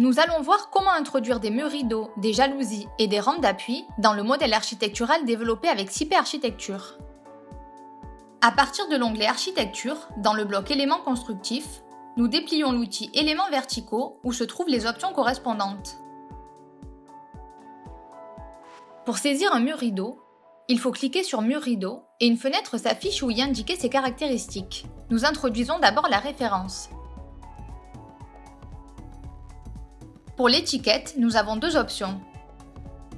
Nous allons voir comment introduire des murs rideaux, des jalousies et des rampes d'appui dans le modèle architectural développé avec CIP Architecture. À partir de l'onglet Architecture, dans le bloc Éléments constructifs, nous déplions l'outil Éléments verticaux où se trouvent les options correspondantes. Pour saisir un mur rideau, il faut cliquer sur Mur rideau et une fenêtre s'affiche où y indiquer ses caractéristiques. Nous introduisons d'abord la référence. Pour l'étiquette, nous avons deux options.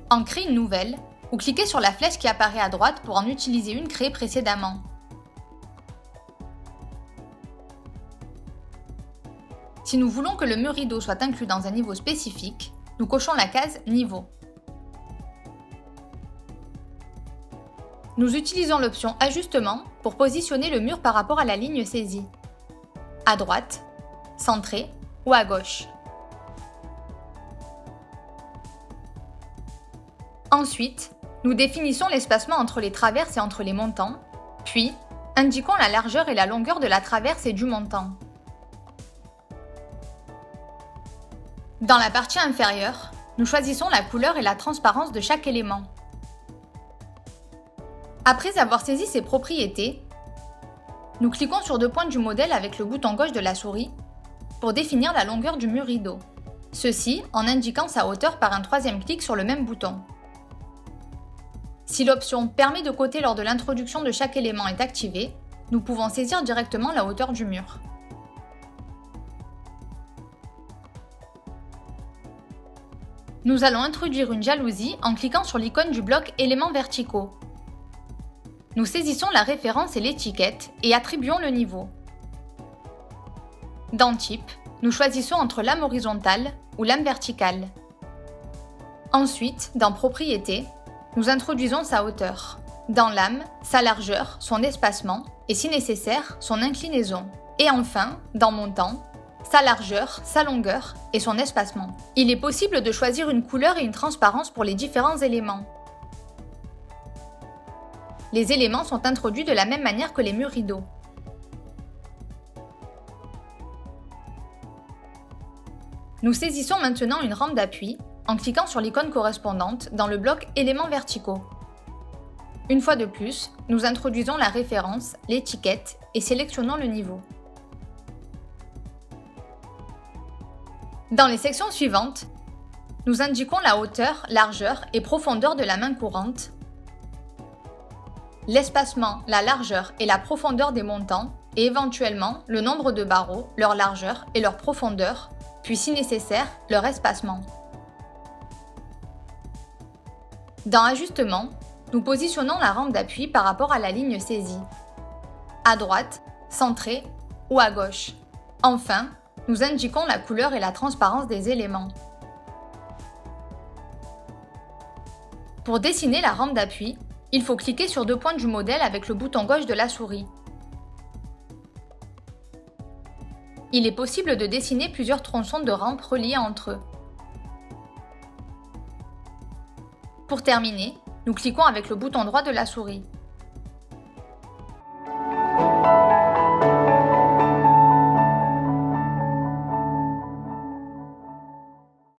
En créer une nouvelle, ou cliquez sur la flèche qui apparaît à droite pour en utiliser une créée précédemment. Si nous voulons que le mur rideau soit inclus dans un niveau spécifique, nous cochons la case Niveau. Nous utilisons l'option Ajustement pour positionner le mur par rapport à la ligne saisie. À droite, centré ou à gauche. Ensuite, nous définissons l'espacement entre les traverses et entre les montants, puis indiquons la largeur et la longueur de la traverse et du montant. Dans la partie inférieure, nous choisissons la couleur et la transparence de chaque élément. Après avoir saisi ces propriétés, nous cliquons sur deux points du modèle avec le bouton gauche de la souris pour définir la longueur du mur rideau. Ceci en indiquant sa hauteur par un troisième clic sur le même bouton. Si l'option Permet de coter lors de l'introduction de chaque élément est activée, nous pouvons saisir directement la hauteur du mur. Nous allons introduire une jalousie en cliquant sur l'icône du bloc Éléments verticaux. Nous saisissons la référence et l'étiquette et attribuons le niveau. Dans Type, nous choisissons entre lame horizontale ou lame verticale. Ensuite, dans Propriétés, nous introduisons sa hauteur. Dans Lame, sa largeur, son espacement et si nécessaire, son inclinaison. Et enfin, dans Montant, sa largeur, sa longueur et son espacement. Il est possible de choisir une couleur et une transparence pour les différents éléments. Les éléments sont introduits de la même manière que les murs rideaux. Nous saisissons maintenant une rampe d'appui en cliquant sur l'icône correspondante dans le bloc Éléments verticaux. Une fois de plus, nous introduisons la référence, l'étiquette et sélectionnons le niveau. Dans les sections suivantes, nous indiquons la hauteur, largeur et profondeur de la main courante, l'espacement, la largeur et la profondeur des montants et éventuellement le nombre de barreaux, leur largeur et leur profondeur, puis si nécessaire, leur espacement. Dans Ajustement, nous positionnons la rampe d'appui par rapport à la ligne saisie, à droite, centré ou à gauche. Enfin, nous indiquons la couleur et la transparence des éléments. Pour dessiner la rampe d'appui, il faut cliquer sur deux points du modèle avec le bouton gauche de la souris. Il est possible de dessiner plusieurs tronçons de rampe reliés entre eux. Pour terminer, nous cliquons avec le bouton droit de la souris.